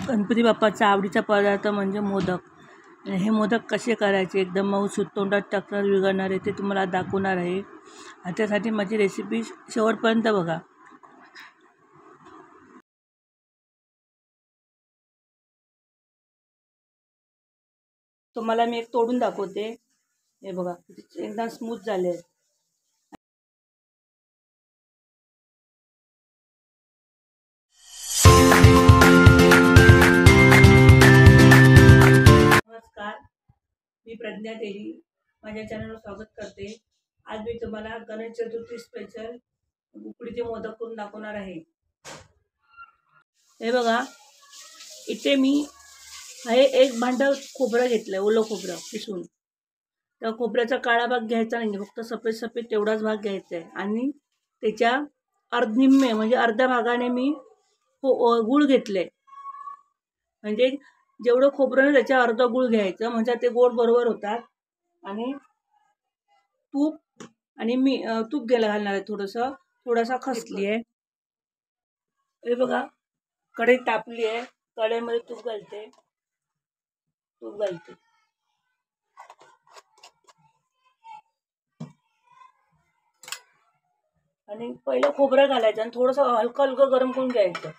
गणपती बाप्पाचा आवडीचा पदार्थ म्हणजे मोदक. आणि हे मोदक कसे करायचे एकदम मऊसूत तोंडात टाकतात विरघळणारे ते तुम्हाला दाखवणार आहे. आणि त्यासाठी माझी रेसिपी शेवटपर्यंत बघा. तुम्हाला मी एक तोडून दाखवते. हे बघा एकदम स्मूथ झाले. नमस्कार, मी प्रज्ञा देवी माझ्या चॅनलवर स्वागत करते. आज मी तुम्हाला गणेश चतुर्थी स्पेशल उकडीचे मोदक करून दाखवणार आहे. हे बघा, इथे मी हे एक भांड खोबरं घेतलं, ओलं खोबरं किसून. त्या खोबऱ्याचा काळा भाग घ्यायचा नाही, फक्त सफेद सफेद तेवढाच भाग घ्यायचा आहे. आणि त्याच्या निम्मे म्हणजे अर्ध्या भागाने मी गूळ घेतले. म्हणजे जेवढं खोबरं त्याच्या अर्धा गूळ घ्यायचं, म्हणजे ते गोड बरोबर होतात. आणि तूप आणि मी तूप घालणार आहे थोडासा खसली आहे. हे बघा, कढई तापली आहे, कढईमध्ये तूप घालते. आणि पहिलं खोबरं घालायचं आणि थोडंसं हलकं हलकं गरम करून घ्यायचं.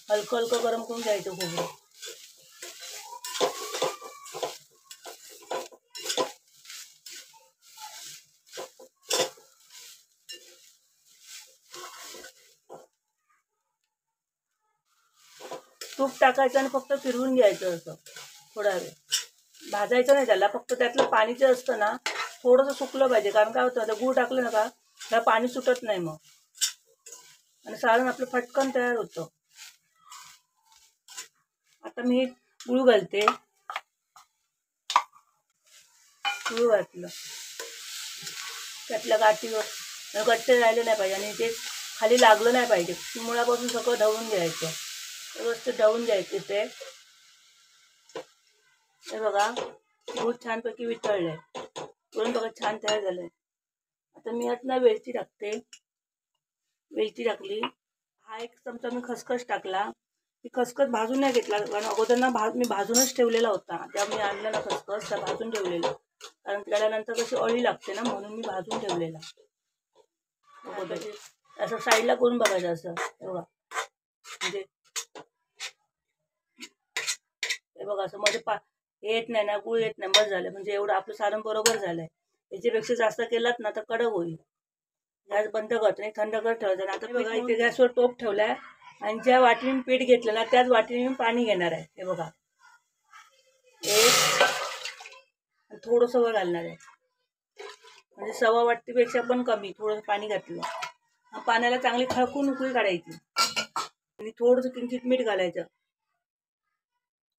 हलकं हलकं गरम करून घ्यायचं खोबरं. तूप टाकायचं आणि फक्त फिरवून घ्यायचं असं थोडा वेळ. भाजायचं नाही त्याला, फक्त त्यातलं पाणी जे असतं ना थोडंसं सुकलं पाहिजे. कारण काय होतं, गूळ टाकलं ना का त्याला पाणी सुटत नाही मग, आणि सारण आपलं फटकन तयार होतं. आता मी गूळ घालते. गूळ घातलं, त्यातल्या गाठीवर गट्टे राहिले नाही पाहिजे आणि ते खाली लागलं नाही पाहिजे. मुळापासून सगळं ढवळून घ्यायचं, व्यवस्थित ढवळून घ्यायचं. ते हे बघा, गूळ छानपैकी वितळलंय. वरून बघा छान तयार झालंय. आता मी यात ना वेलची टाकते. वेलची टाकली. हा एक चमचा मी खसखस टाकला. ती खसखस भाजून नाही घेतला, कारण अगोदर ना मी भाजूनच ठेवलेला होता. जेव्हा मी आणलं ना खसखस त्या भाजून ठेवलेला, कारण त्याला नंतर कशी अळी लागते ना, म्हणून मी भाजून ठेवलेला अगोदर. असं साईडला करून बघायचं असं. हे बघा, म्हणजे हे बघा असं मध्ये येत नाही ना, गूळ येत नाही, बस झालं. म्हणजे एवढं आपलं सारण बरोबर झालंय. याच्यापेक्षा जास्त केलात ना तर कडक होईल. गॅस बंद करतो आणि थंड करत ठेवायचं. आता बघा, इथे गॅसवर टोप ठेवलाय आणि ज्या वाटीने पीठ घेतलं ना त्याच वाटीने मी पाणी घेणार आहे. हे बघा, थोडंसं वर घालणार आहे, म्हणजे 1.25 वाटीपेक्षा पण कमी थोडंसं पाणी घातलं. पाण्याला चांगली खळकून उकळी काढायची आणि थोडंसं किंचित मीठ घालायचं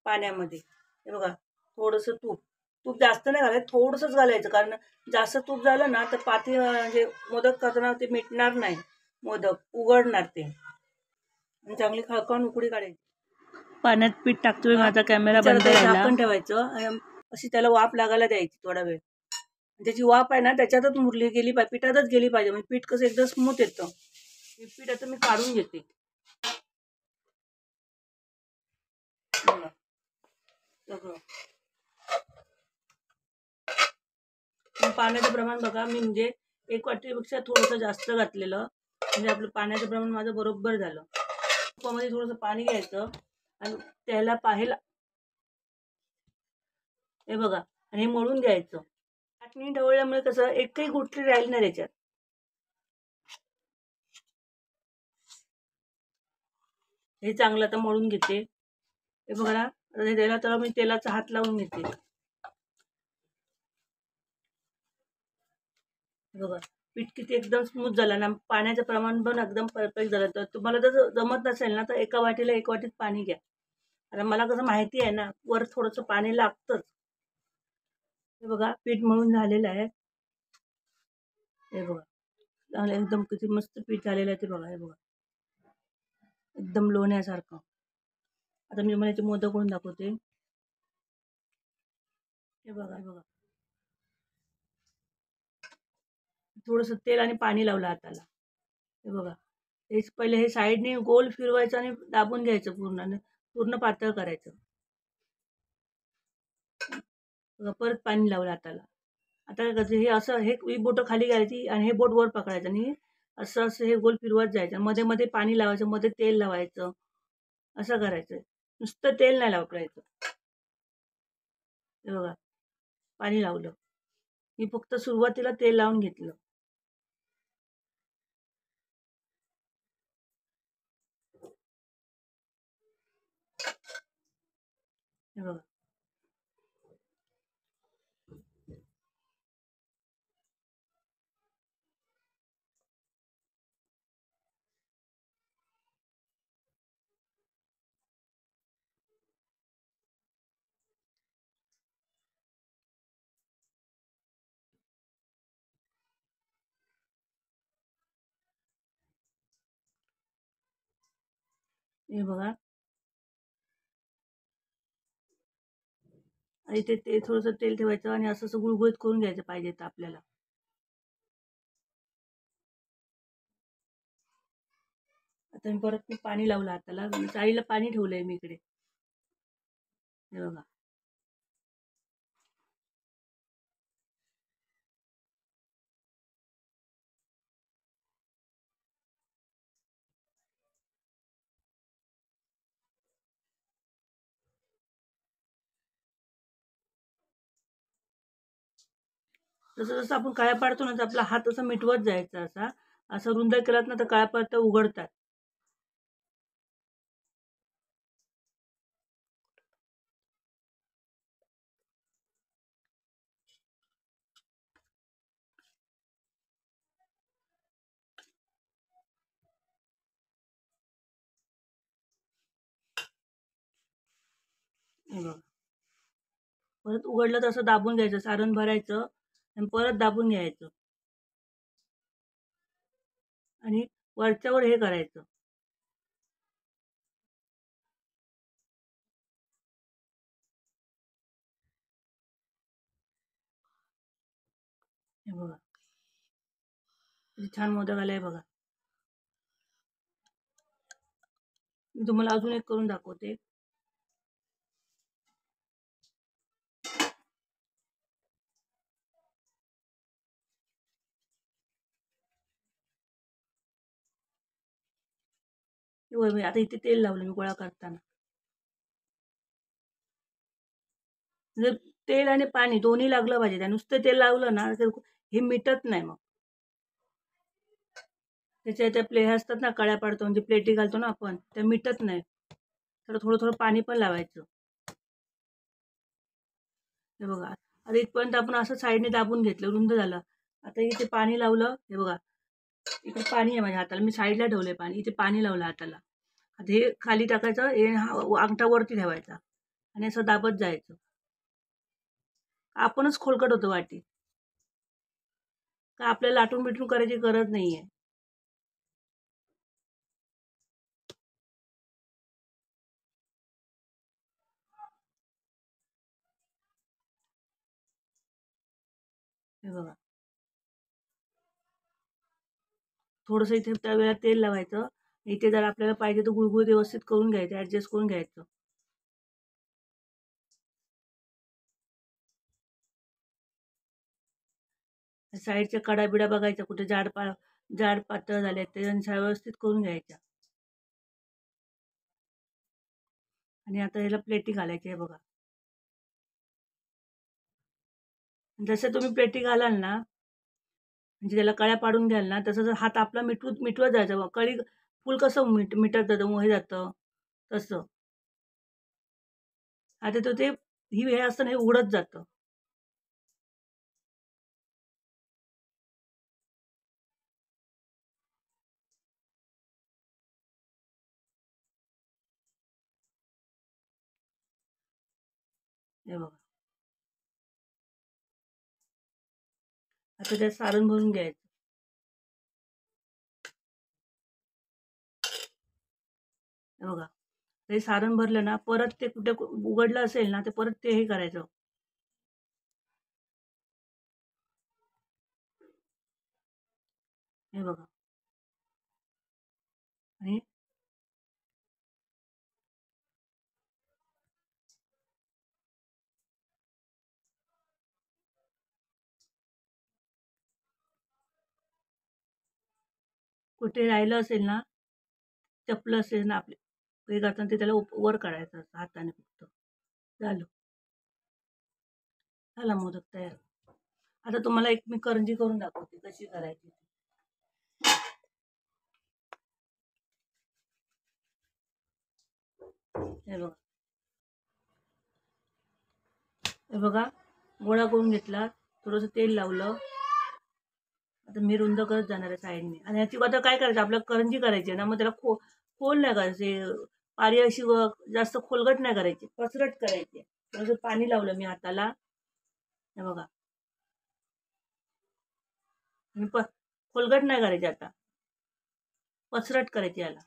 पाण्यामध्ये. हे बघा, थोडंसं तूप जास्त नाही घालायचं, थोडंसंच घालायचं. कारण जास्त तूप झालं ना तर पाती म्हणजे मोदक करताना ते मिटणार नाही, मोदक उघडणार ते. आणि चांगली खळखळून उकळी काढायची. पाण्यात पीठ टाकतोय, माझा कॅमेरा बंद राहिला. झाकण ठेवायचं, अशी त्याला वाफ लागायला द्यायची थोडा वेळ. त्याची वाफ आहे ना त्याच्यातच मुरली गेली पाहिजे, पिठातच गेली पाहिजे, म्हणजे पीठ कसं एकदम स्मूथ येतं. पीठ आता मी काढून घेते. पाण्याचं प्रमाण बघा, मी म्हणजे 1 वाटीपेक्षा थोडंसं जास्त घातलेलं, म्हणजे आपलं पाण्याचं प्रमाण माझं बरोबर झालं. तुपामध्ये थोडंसं पाणी घ्यायचं आणि त्याला पाहायला हे बघा, आणि हे मळून घ्यायचं. चटणी ढवळल्यामुळे कसं एकही गुठली राहील नाही त्याच्यात. हे चांगलं आता मळून घेते. हे बघा, त्याला तर मी तेलाचा हात लावून घेते. बघा, पीठ किती एकदम स्मूथ झालं ना, पाण्याचं प्रमाण पण एकदम परफेक्ट झालं. तर तुम्हाला जर जमत नसेल ना तर 1 वाटीला 1 वाटीत पाणी घ्या. आता मला कसं माहिती आहे ना, वर थोडंसं पाणी लागतंच. हे बघा, पीठ मळून झालेलं आहे. हे बघा, एकदम किती मस्त पीठ झालेलं आहे ते बघा. हे बघा, एकदम लोण्यासारखं. आता मी मला याचे मोदक करून दाखवते. हे बघा, थोडंसं तेल आणि पाणी लावलं हाताला. हे बघा, हेच पहिले हे साईडने गोल फिरवायचं आणि दाबून घ्यायचं पूर्ण आणि पूर्ण पातळ करायचं. बघा, परत पाणी लावलं हाताला. आता काय करायचं, हे असं ही बोटं खाली घ्यायची आणि हे बोट वर पकडायचं आणि असं असं हे गोल फिरवत जायचं. मध्ये मध्ये पाणी लावायचं, मध्ये तेल लावायचं, असं करायचं. नुसतं तेल नाही वापरायचं. हे बघा, पाणी लावलं. मी फक्त सुरुवातीला तेल लावून घेतलं. हे बघा, हे बघा. आणि ते थोडंसं तेल ठेवायचं आणि असं असं गुळगुळीत करून घ्यायचं पाहिजे तर आपल्याला. आता मी पाणी लावलं हाताला. चाळीला पाणी ठेवलंय मी इकडे. हे बघा, जसं जसं आपण काळ्या पाडतो ना, तर आपला हात असा मिटवत जायचा. असा असं रुंद केलात ना, तर काळ्या पाडता उघडतात. हे बघा, परत उघडलं तर असं दाबून घ्यायचं, सारण भरायचं आणि परत दाबून घ्यायचं आणि वरच्यावर हे करायचं. हे बघा, किती छान मोदक आलाय बघा. मी तुम्हाला अजून एक करून दाखवते. हे बघा, मी आता इथे तेल लावलं मी गोळा करताना. जर तेल आणि पाणी दोन्ही लागलं पाहिजे. त्या नुसतं तेल लावलं ना, तर हे मिटत नाही मग. त्याच्या त्या हे असतात ना, कळ्या पाडतो म्हणजे प्लेटी घालतो ना आपण, त्या मिटत नाही. तर थोडं थोडं पाणी पण लावायचं. हे बघा, आता इथपर्यंत आपण असं साईडने दाबून घेतलं, रुंद झालं. आता इथे पाणी लावलं. हे बघा, इथे पाणी आहे माझ्या हाताला. मी साईडला ठेवलंय पाणी. इथे पाणी लावलं हाताला. आता हे खाली टाकायचं, हे अंगठा वरती ठेवायचा आणि असं दाबत जायचं. आपणच खोलकट होतो वाटी. का आपल्याला लाटून बिटून करायची गरज नाहीये. हे बघा, थोडंसं इथे त्यावेळेला तेल लावायचं. इथे जर आपल्याला पाहिजे तर गुळगुळ व्यवस्थित करून घ्यायचं, ऍडजस्ट करून घ्यायचं. साईडच्या कडा बिडा बघायच्या, कुठे जाड पातळ झाले ते व्यवस्थित करून घ्यायच्या. आणि आता ह्याला प्लेटी घालायची आहे बघा. जसं तुम्ही प्लेटी घालाल ना, म्हणजे त्याला कळ्या पाडून घ्याल ना, तसं जर हात आपला मिटवत जायचं. कळी फुल कसं मिटत जातं, हे जातं तसं. आता तो ते हे असतं ना, हे उघडत जातं. हे बघा, आता त्यात सारण भरून घ्यायचं. हे बघा, ते सारण भरलं ना, परत ते कुठे उघडलं असेल ना, ते परत ते हे करायचं. हे बघा, आणि कुठे राहिलं असेल ना, चपलं असेल ना आपले हे करताना ते त्याला वर काढायचं असं हाताने फक्त. झालं. झाला मोदक तयार. आता तुम्हाला एक मी करंजी करून दाखवते कशी करायची. हे बघा, हे बघा, गोळा करून घेतला, थोडंसं तेल लावलं. आता मी रुंद करत जाणार आहे साईडने. आणि ह्याची आता काय करायचं, आपल्याला करंजी करायची आहे ना, मग त्याला खोल नाही करायचे, पारी अशी जास्त खोलगट नाही करायची, पसरट करायची. थोडंसं पाणी लावलं मी हाताला. हे बघा, मी खोलगट नाही करायची, आता पसरट करायची याला.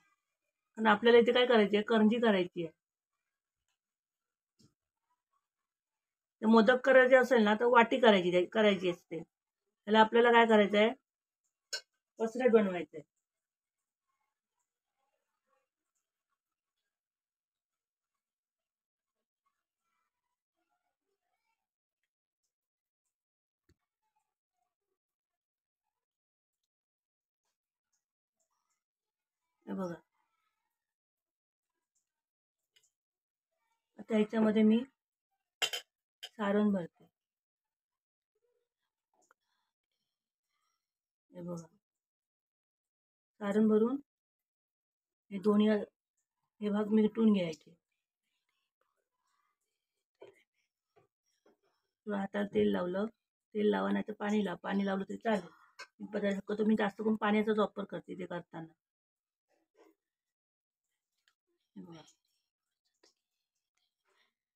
आणि आपल्याला इथे काय करायची आहे, करंजी करायची आहे. मोदक करायचे असेल ना तर वाटी करायची असते. त्याला आपल्याला काय करायचं आहे, पसरट बनवायचं आहे. हे बघा, आता ह्याच्यामध्ये मी सारण भरते. हे बघा, सारण भरून हे दोन्ही हे भाग मिटून घ्यायचे. हाताला तेल लावलं, तेल लावा नाही तर पाणी लावा, पाणी लावलं तरी चालेल. तुम्ही जास्त करून पाण्याचाच वापर करते ते करताना.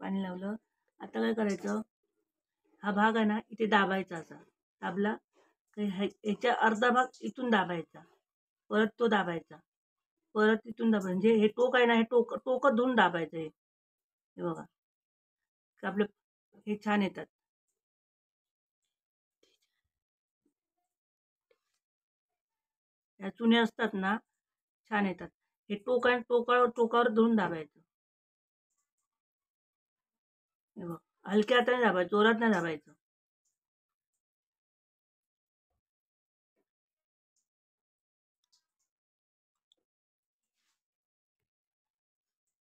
पाणी लावलं. आता काय करायचं, हा भाग आहे ना इथे दाबायचा, असा दाबला ह्याच्या अर्धा भाग इथून दाबायचा, परत तो दाबायचा, परत इथून दाबायचा. म्हणजे हे टोक आहे ना, हे टोकं धुवून दाबायचं. हे बघा, आपले हे छान येतात. या चुने असतात ना, छान येतात. हे टोकावर धुवून दाबायचं. हे बघ, हलक्या हाताने दाबायचं, जोरात नाही दाबायचं.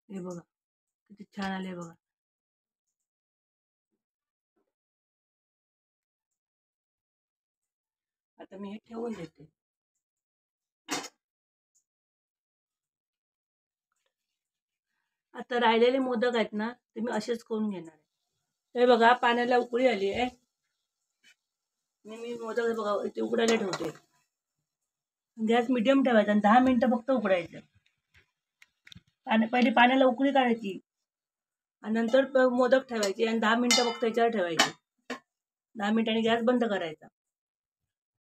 हे बघा किती छान आले बघा. आता मी हे ठेवून देते. आता राहिलेले मोदक आहेत ना, ते मी असेच करून घेणार आहे. हे बघा, पाण्याला उकळी आली आहे. मी मोदक बघा इथे उकडायला ठेवते. गॅस मिडियम ठेवायचा आणि 10 मिनिटं फक्त उकडायचं. पहिले पाण्याला उकळी काढायची आणि नंतर मोदक ठेवायचे आणि 10 मिनिटं फक्त याच्यावर ठेवायचे. 10 मिनिटांनी गॅस बंद करायचा.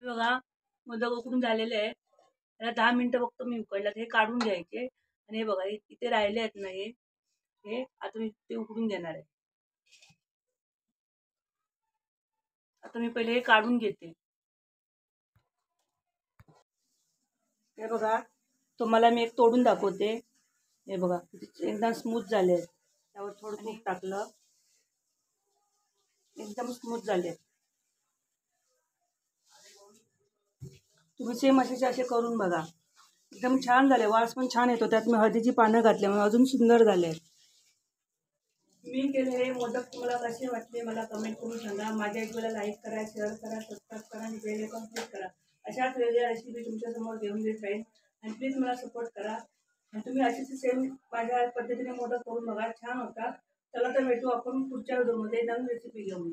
बघा, मोदक उकडून झालेले आहे. त्याला 10 मिनिटं फक्त मी उकडल्यात. हे काढून घ्यायचे आणि हे बघा इथे राहिले आहेत ना, हे आता मी ते उकडून घेणार आहे. आता मी पहिले हे काढून घेते. हे बघा, तुम्हाला मी एक तोडून दाखवते. हे बघा एकदम स्मूथ झाले. त्यावर थोडं तूप टाकलं, एकदम स्मूथ झाले. तुम्ही सेम असे करून बघा, एकदम छान झाले. वास पण छान येतो. त्यात मी हळदीची पानं घातल्यामुळे अजून सुंदर झाले. मी केलेले मोदक तुम्हाला कसे वाटले मला कमेंट करून सांगा. माझ्या व्हिडिओला लाईक करा, शेअर करा, सबस्क्राईब करा आणि बेल आयकॉन क्लिक करा. अशाच वेगळ्या रेसिपी तुमच्यासमोर घेऊन देत राहील. आणि प्लीज मला सपोर्ट करा. आणि तुम्ही अशीच सेम माझ्या पद्धतीने मोदक करून बघा, छान होता. चला तर भेटू आपण पुढच्या व्हिडिओमध्ये नवीन रेसिपी घेऊन.